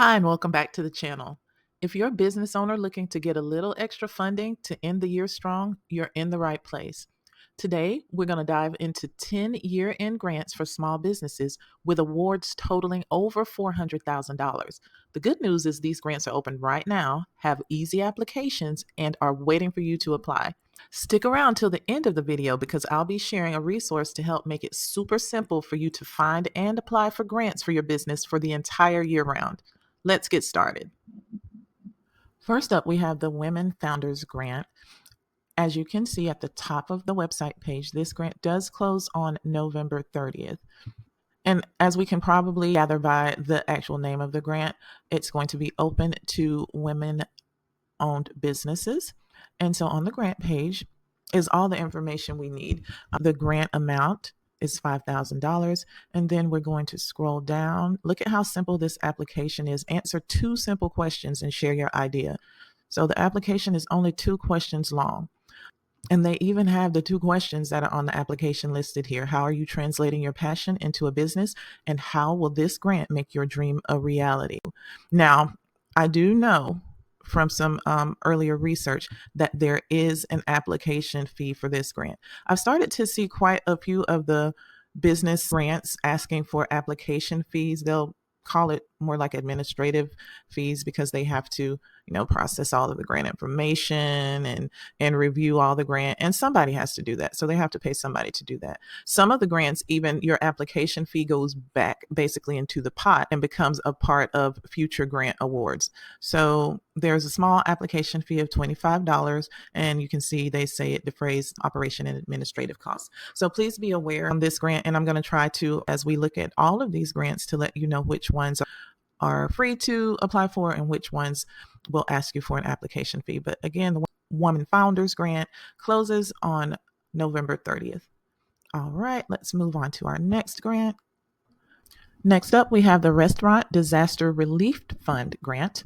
Hi, and welcome back to the channel. If you're a business owner looking to get a little extra funding to end the year strong, you're in the right place. Today, we're going to dive into 10 year-end grants for small businesses with awards totaling over $400,000. The good news is these grants are open right now, have easy applications, and are waiting for you to apply. Stick around till the end of the video because I'll be sharing a resource to help make it super simple for you to find and apply for grants for your business for the entire year round. Let's get started. First up, we have the Women Founders Grant. As you can see at the top of the website page, this grant does close on November 30th. And as we can probably gather by the actual name of the grant, it's going to be open to women-owned businesses. And so on the grant page is all the information we need. The grant amount is $5,000. And then we're going to scroll down. Look at how simple this application is. Answer 2 simple questions and share your idea. So the application is only 2 questions long. And they even have the 2 questions that are on the application listed here. How are you translating your passion into a business? And how will this grant make your dream a reality? Now, I do know from some earlier research that there is an application fee for this grant. I've started to see quite a few of the business grants asking for application fees. They'll call it more like administrative fees because they have to, process all of the grant information and review all the grant. And somebody has to do that. So they have to pay somebody to do that. Some of the grants, even your application fee goes back basically into the pot and becomes a part of future grant awards. So there's a small application fee of $25, and you can see they say it defrays operation and administrative costs. So please be aware on this grant, and I'm going to try to, as we look at all of these grants, to let you know which ones are free to apply for and which ones will ask you for an application fee. But again, the Women Founders Grant closes on November 30th. All right, let's move on to our next grant. Next up, we have the Restaurant Disaster Relief Fund grant.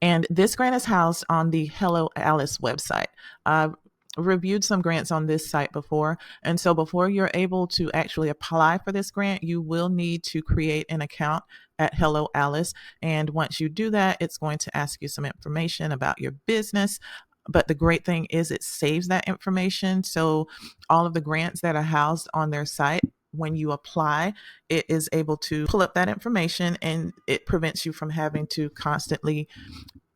And this grant is housed on the Hello Alice website. I've reviewed some grants on this site before. And so before you're able to actually apply for this grant, you will need to create an account at Hello Alice. And once you do that, it's going to ask you some information about your business. But the great thing is it saves that information. So all of the grants that are housed on their site, when you apply, it is able to pull up that information, and it prevents you from having to constantly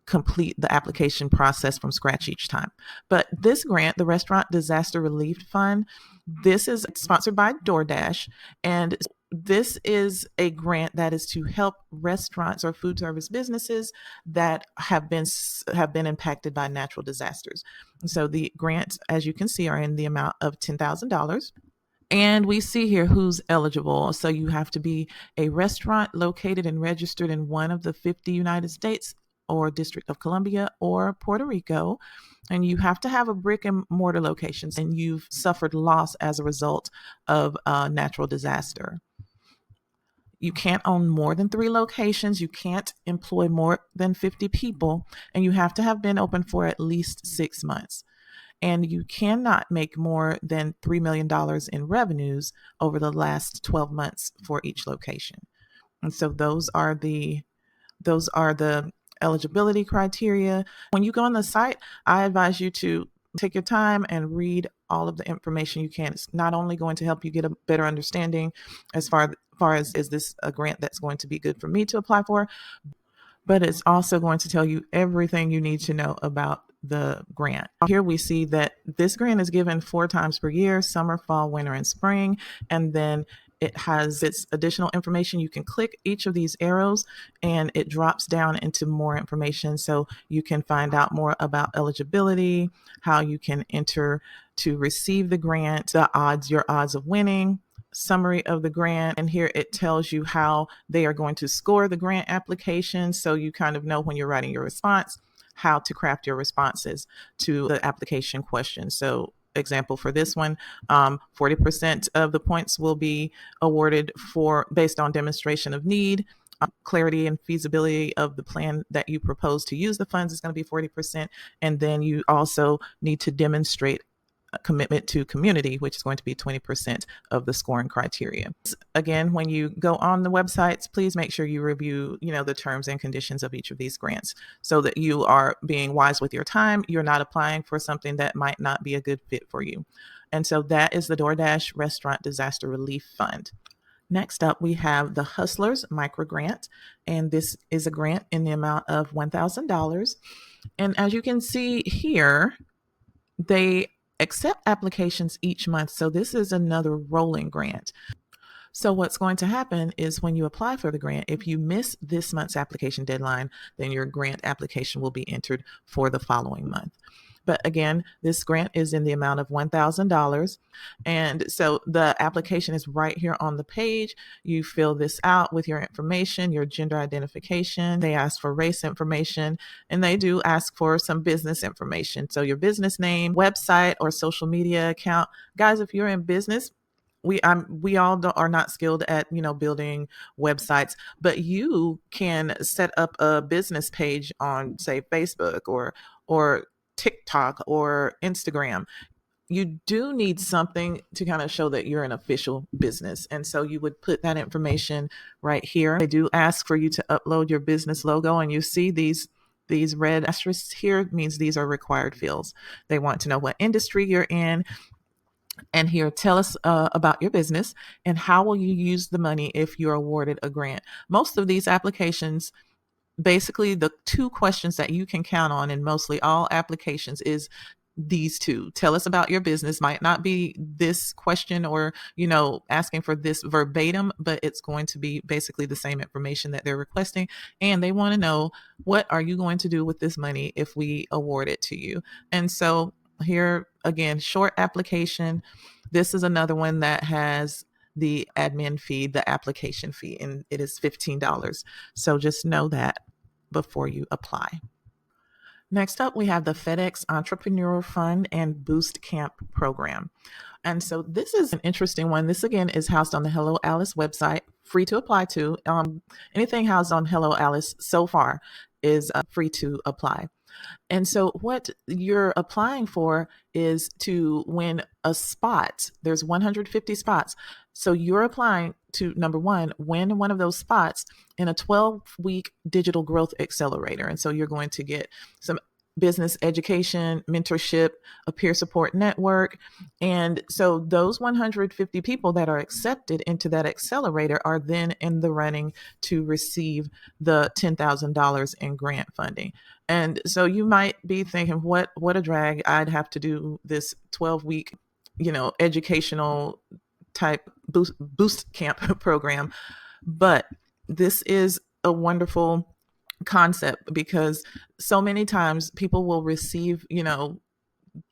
complete the application process from scratch each time. But this grant, the Restaurant Disaster Relief Fund, this is sponsored by DoorDash, and this is a grant that is to help restaurants or food service businesses that have been impacted by natural disasters. And so the grants, as you can see, are in the amount of $10,000. And we see here who's eligible. So you have to be a restaurant located and registered in one of the 50 United States or District of Columbia or Puerto Rico. And you have to have a brick and mortar locations, and you've suffered loss as a result of a natural disaster. You can't own more than 3 locations. You can't employ more than 50 people, and you have to have been open for at least 6 months. And you cannot make more than $3 million in revenues over the last 12 months for each location. And so those are the eligibility criteria. When you go on the site, I advise you to take your time and read all of the information you can. It's not only going to help you get a better understanding as far as is this a grant that's going to be good for me to apply for, but it's also going to tell you everything you need to know about the grant. Here we see that this grant is given 4 times per year: summer, fall, winter, and spring. And then it has its additional information. You can click each of these arrows and it drops down into more information. So you can find out more about eligibility, how you can enter to receive the grant, your odds of winning, summary of the grant. And here it tells you how they are going to score the grant application. So you kind of know when you're writing your response, how to craft your responses to the application question. So example for this one, 40% of the points will be awarded based on demonstration of need. Clarity and feasibility of the plan that you propose to use the funds is going to be 40%. And then you also need to demonstrate commitment to community, which is going to be 20% of the scoring criteria. Again, when you go on the websites, please make sure you review, the terms and conditions of each of these grants so that you are being wise with your time. You're not applying for something that might not be a good fit for you. And so that is the DoorDash Restaurant Disaster Relief Fund. Next up, we have the Hustlers Micro Grant, and this is a grant in the amount of $1,000. And as you can see here, they accept applications each month. So this is another rolling grant. So what's going to happen is when you apply for the grant, if you miss this month's application deadline, then your grant application will be entered for the following month. But again, this grant is in the amount of $1,000. And so the application is right here on the page. You fill this out with your information, your gender identification. They ask for race information, and they do ask for some business information. So your business name, website, or social media account. Guys, if you're in business, we all are not skilled at building websites, but you can set up a business page on, say, Facebook or TikTok or Instagram. You do need something to kind of show that you're an official business, and so you would put that information right here. They do ask for you to upload your business logo, and you see these red asterisks here means these are required fields. They want to know what industry you're in. And here, tell us about your business and how will you use the money if you're awarded a grant. Most of these applications, basically the two questions that you can count on in mostly all applications is these two. Tell us about your business. Might not be this question or, asking for this verbatim, but it's going to be basically the same information that they're requesting. And they want to know, what are you going to do with this money if we award it to you? And so here again, short application. This is another one that has the admin fee, the application fee, and it is $15. So just know that before you apply. Next up, we have the FedEx Entrepreneur Fund and Boost Camp program. And so this is an interesting one. This again is housed on the Hello Alice website, free to apply to. Anything housed on Hello Alice so far is free to apply. And so what you're applying for is to win a spot. There's 150 spots. So you're applying to, number one, win one of those spots in a 12-week digital growth accelerator. And so you're going to get some business education, mentorship, a peer support network. And so those 150 people that are accepted into that accelerator are then in the running to receive the $10,000 in grant funding. And so you might be thinking, what a drag. I'd have to do this 12-week, educational type boost camp program. But this is a wonderful concept because so many times people will receive,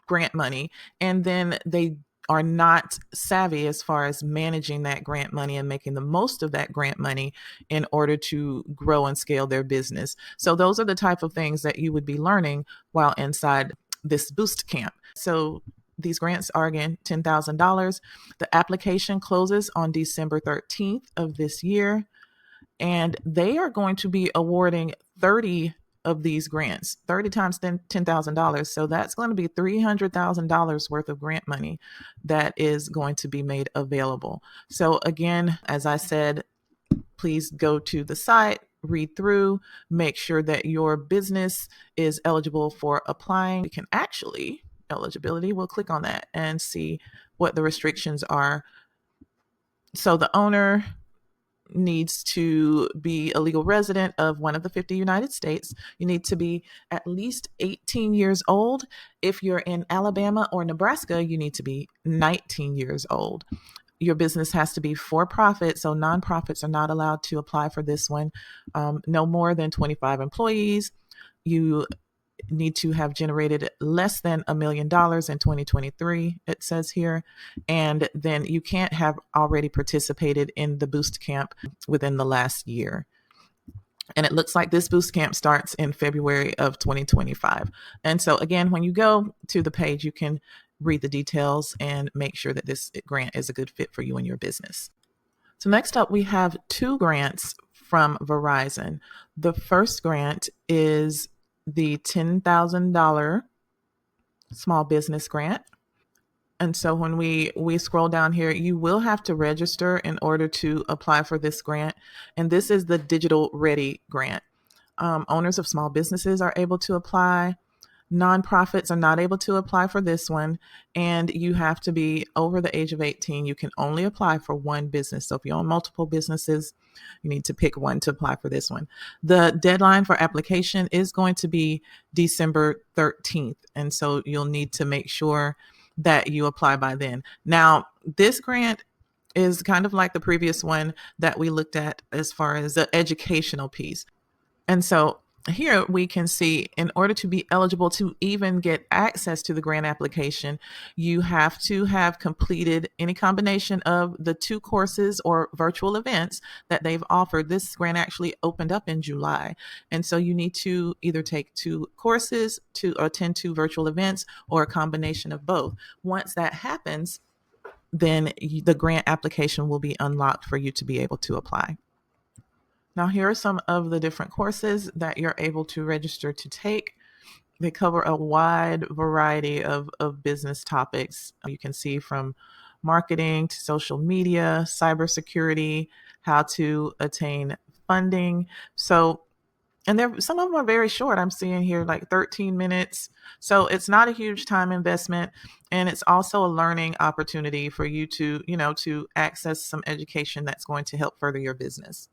grant money, and then they are not savvy as far as managing that grant money and making the most of that grant money in order to grow and scale their business. So those are the type of things that you would be learning while inside this boost camp. So these grants are, again, $10,000. The application closes on December 13th of this year, and they are going to be awarding 30 of these grants, 30 times $10,000. So that's going to be $300,000 worth of grant money that is going to be made available. So again, as I said, please go to the site, read through, make sure that your business is eligible for applying. You can actually, eligibility, we'll click on that and see what the restrictions are. So the owner needs to be a legal resident of one of the 50 United States. You need to be at least 18 years old. If you're in Alabama or Nebraska, you need to be 19 years old. Your business has to be for profit, so nonprofits are not allowed to apply for this one. No more than 25 employees. You need to have generated less than $1 million in 2023, it says here. And then you can't have already participated in the boost camp within the last year. And it looks like this boost camp starts in February of 2025. And so again, when you go to the page, you can read the details and make sure that this grant is a good fit for you and your business. So next up, we have two grants from Verizon. The first grant is the $10,000 small business grant. And so when we scroll down here, you will have to register in order to apply for this grant. And this is the Digital Ready grant. Owners of small businesses are able to apply. Nonprofits are not able to apply for this one, and you have to be over the age of 18. You can only apply for one business. So if you own multiple businesses, you need to pick one to apply for this one. The deadline for application is going to be December 13th, and so you'll need to make sure that you apply by then. Now, this grant is kind of like the previous one that we looked at as far as the educational piece. And so here we can see, in order to be eligible to even get access to the grant application, you have to have completed any combination of the 2 courses or virtual events that they've offered. This grant actually opened up in July. And so you need to either take 2 courses to attend 2 virtual events, or a combination of both. Once that happens, then the grant application will be unlocked for you to be able to apply. Now, here are some of the different courses that you're able to register to take. They cover a wide variety of business topics. You can see from marketing to social media, cybersecurity, how to attain funding. So, and there, some of them are very short. I'm seeing here like 13 minutes. So it's not a huge time investment. And it's also a learning opportunity for you to, to access some education that's going to help further your business.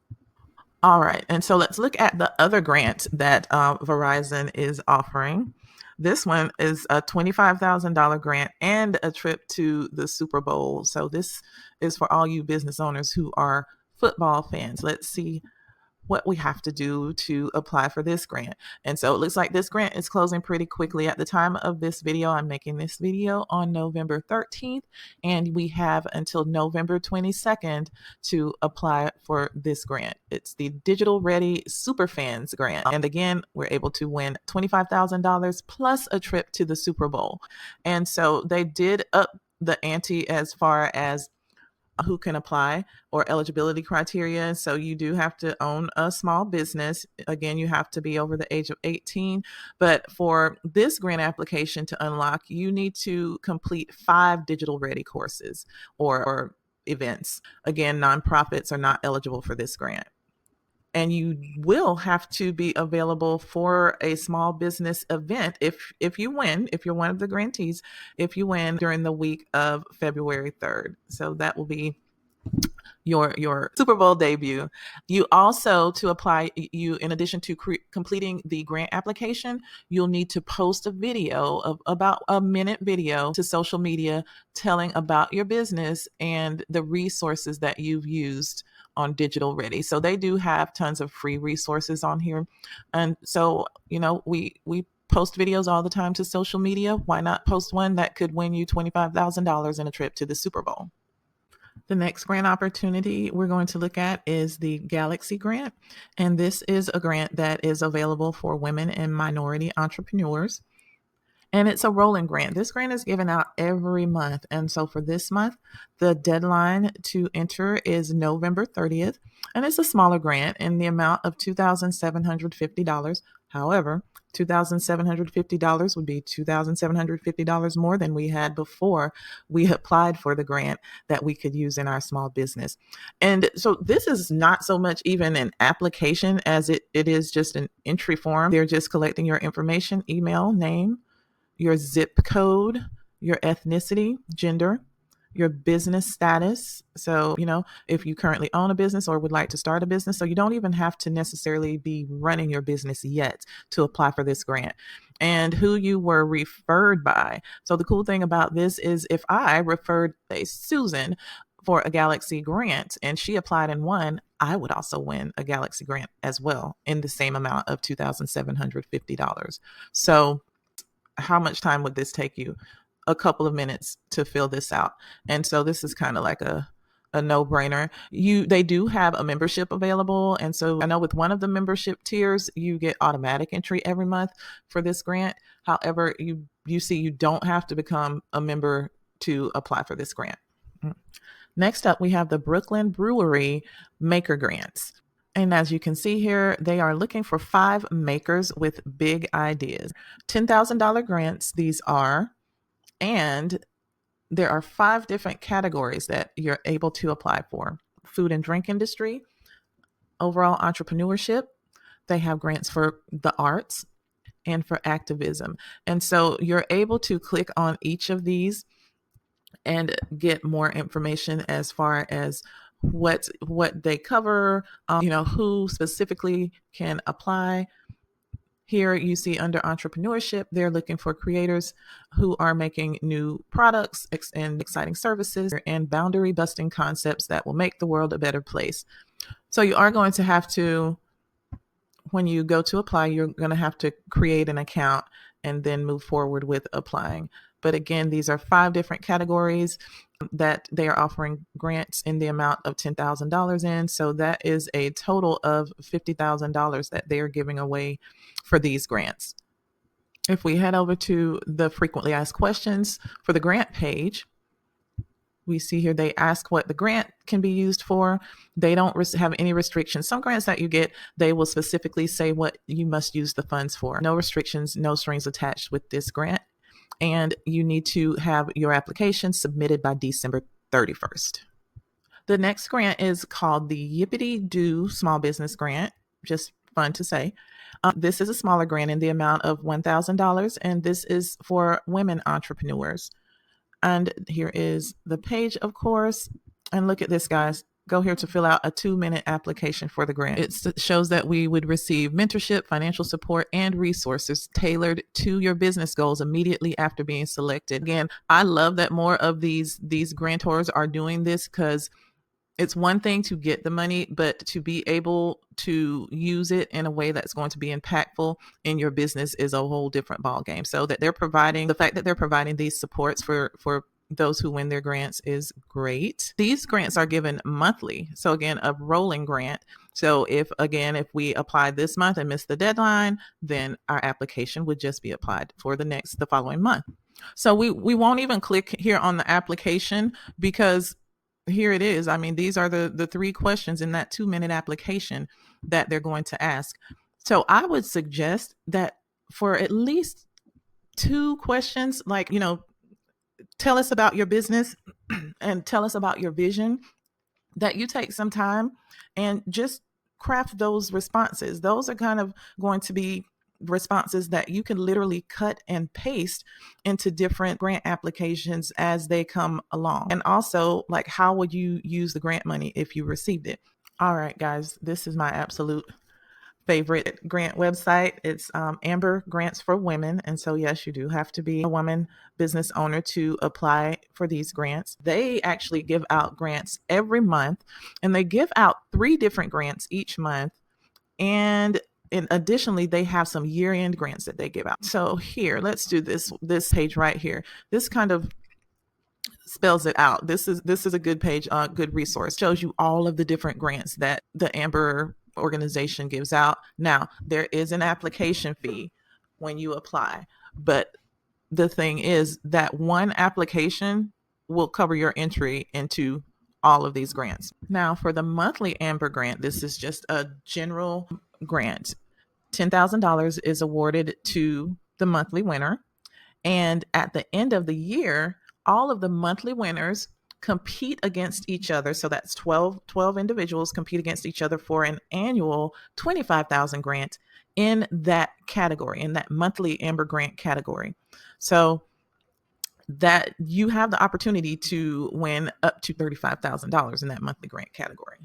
All right. And so let's look at the other grant that Verizon is offering. This one is a $25,000 grant and a trip to the Super Bowl. So this is for all you business owners who are football fans. Let's see what we have to do to apply for this grant. And so it looks like this grant is closing pretty quickly. At the time of this video, I'm making this video on November 13th, and we have until November 22nd to apply for this grant. It's the Digital Ready Superfans grant. And again, we're able to win $25,000 plus a trip to the Super Bowl. And so they did up the ante as far as who can apply or eligibility criteria. So you do have to own a small business. Again, you have to be over the age of 18. But for this grant application to unlock, you need to complete 5 digital ready courses or events. Again, nonprofits are not eligible for this grant. And you will have to be available for a small business event if you win, if you're one of the grantees, if you win during the week of February 3rd. So that will be your Super Bowl debut. You also, to apply, you, in addition to completing the grant application, you'll need to post a video of about a minute video to social media telling about your business and the resources that you've used on Digital Ready. So they do have tons of free resources on here. And so, we post videos all the time to social media. Why not post one that could win you $25,000 in a trip to the Super Bowl? The next grant opportunity we're going to look at is the Galaxy Grant. And this is a grant that is available for women and minority entrepreneurs. And it's a rolling grant. This grant is given out every month. And so for this month, the deadline to enter is November 30th. And it's a smaller grant in the amount of $2,750. However, $2,750 would be $2,750 more than we had before we applied for the grant that we could use in our small business. And so this is not so much even an application as it is just an entry form. They're just collecting your information, email, name, your zip code, your ethnicity, gender, your business status. So, if you currently own a business or would like to start a business, so you don't even have to necessarily be running your business yet to apply for this grant, and who you were referred by. So the cool thing about this is if I referred a Susan for a Galaxy grant and she applied and won, I would also win a Galaxy grant as well in the same amount of $2,750. So how much time would this take you? A couple of minutes to fill this out. And so this is kind of like a no-brainer. They do have a membership available. And so I know with one of the membership tiers, you get automatic entry every month for this grant. However, you see, you don't have to become a member to apply for this grant. Next up, we have the Brooklyn Brewery Maker Grants. And as you can see here, they are looking for 5 makers with big ideas. $10,000 grants, these are. And there are 5 different categories that you're able to apply for: food and drink industry, overall entrepreneurship. They have grants for the arts and for activism. And so you're able to click on each of these and get more information as far as what they cover, who specifically can apply. Here you see under entrepreneurship, they're looking for creators who are making new products and exciting services and boundary busting concepts that will make the world a better place. So you are going to have to, when you go to apply, you're going to have to create an account and then move forward with applying. But again, these are 5 different categories that they are offering grants in the amount of $10,000 in. So that is a total of $50,000 that they are giving away for these grants. If we head over to the frequently asked questions for the grant page, we see here they ask what the grant can be used for. They don't have any restrictions. Some grants that you get, they will specifically say what you must use the funds for. No restrictions, no strings attached with this grant. And you need to have your application submitted by December 31st. The next grant is called the Yippity Doo Small Business Grant. Just fun to say. This is a smaller grant in the amount of $1,000, and this is for women entrepreneurs. And here is the page, of course. And look at this, guys. Go here to fill out a 2-minute application for the grant. It shows that we would receive mentorship, financial support, and resources tailored to your business goals immediately after being selected. Again, I love that more of these grantors are doing this, because it's one thing to get the money, but to be able to use it in a way that's going to be impactful in your business is a whole different ballgame. So that the fact that they're providing these supports for those who win their grants is great. These grants are given monthly. So again, a rolling grant. So if we apply this month and miss the deadline, then our application would just be applied for the following month. So we won't even click here on the application, because here it is. I mean, these are the 3 questions in that 2-minute application that they're going to ask. So I would suggest that for at least 2 questions, like, tell us about your business and tell us about your vision, that you take some time and just craft those responses. Those are kind of going to be responses that you can literally cut and paste into different grant applications as they come along. And also, like, how would you use the grant money if you received it? All right, guys, this is my absolute favorite grant website. It's Amber Grants for Women. And so, yes, you do have to be a woman business owner to apply for these grants. They actually give out grants every month, and they give out 3 different grants each month. And additionally, they have some year-end grants that they give out. So here, let's do this page right here. This kind of spells it out. This is a good page, good resource. Shows you all of the different grants that the Amber organization gives out. Now, there is an application fee when you apply, but the thing is that one application will cover your entry into all of these grants. Now, for the monthly Amber grant, this is just a general grant. $10,000 is awarded to the monthly winner. And at the end of the year, all of the monthly winners compete against each other. So that's 12 individuals compete against each other for an annual $25,000 grant in that category, in that monthly Amber grant category. So that you have the opportunity to win up to $35,000 in that monthly grant category.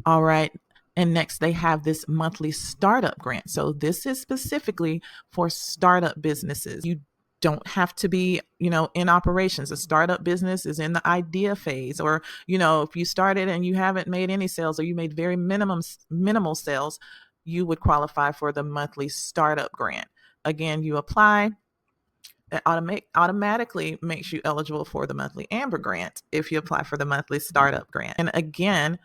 All right. And next, they have this monthly startup grant. So this is specifically for startup businesses. You don't have to be, in operations. A startup business is in the idea phase, or, if you started and you haven't made any sales, or you made very minimal sales, you would qualify for the monthly startup grant. Again, you apply. It automatically makes you eligible for the monthly Amber grant if you apply for the monthly startup grant. And again,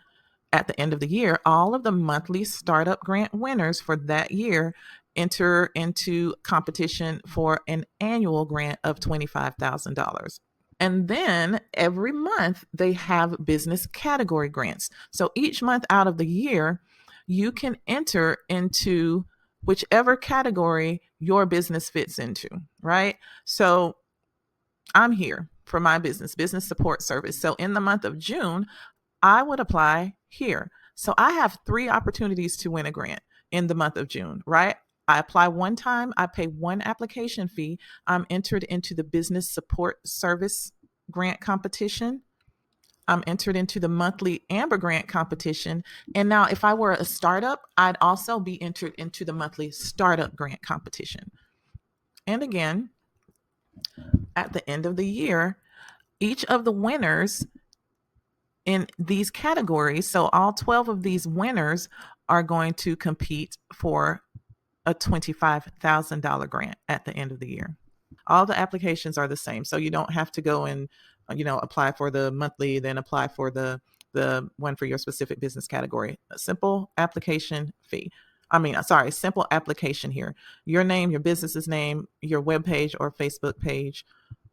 at the end of the year, all of the monthly startup grant winners for that year enter into competition for an annual grant of $25,000. And then every month they have business category grants. So each month out of the year, you can enter into whichever category your business fits into, right? So I'm here for my business support service. So in the month of June, I would apply here. So I have 3 opportunities to win a grant in the month of June, right? I apply one time, I pay one application fee. I'm entered into the business support service grant competition. I'm entered into the monthly Amber Grant competition. And now, if I were a startup, I'd also be entered into the monthly Startup Grant competition. And again, at the end of the year, each of the winners in these categories, so all 12 of these winners are going to compete for a $25,000 grant at the end of the year. All the applications are the same, so you don't have to go and apply for the monthly, then apply for the one for your specific business category. A simple application fee. Simple application here. Your name, your business's name, your web page or Facebook page,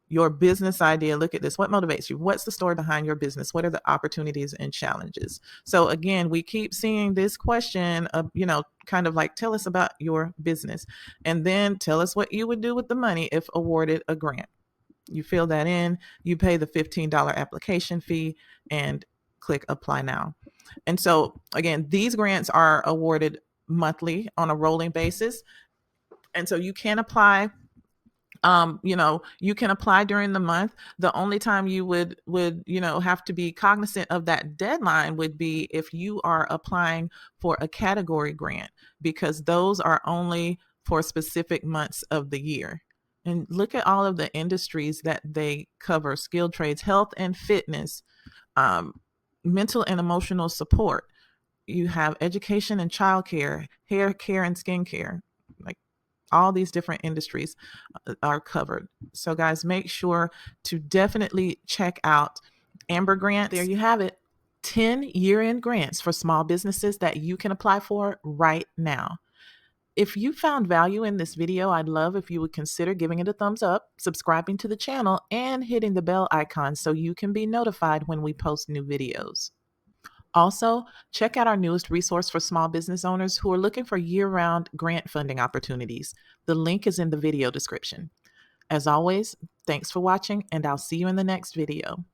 your business idea. Look at this. What motivates you? What's the story behind your business? What are the opportunities and challenges? So again, we keep seeing this question of, kind of like, tell us about your business, and then tell us what you would do with the money if awarded a grant. You fill that in, you pay the $15 application fee, and click apply now. And so again, these grants are awarded monthly on a rolling basis. And so you can apply you can apply during the month. The only time you would have to be cognizant of that deadline would be if you are applying for a category grant, because those are only for specific months of the year. And look at all of the industries that they cover: skilled trades, health and fitness, mental and emotional support. You have education and childcare, hair care and skincare. Like, all these different industries are covered. So guys, make sure to definitely check out Amber Grants. There you have it. 10 year-end grants for small businesses that you can apply for right now. If you found value in this video, I'd love if you would consider giving it a thumbs up, subscribing to the channel, and hitting the bell icon so you can be notified when we post new videos. Also, check out our newest resource for small business owners who are looking for year-round grant funding opportunities. The link is in the video description. As always, thanks for watching, and I'll see you in the next video.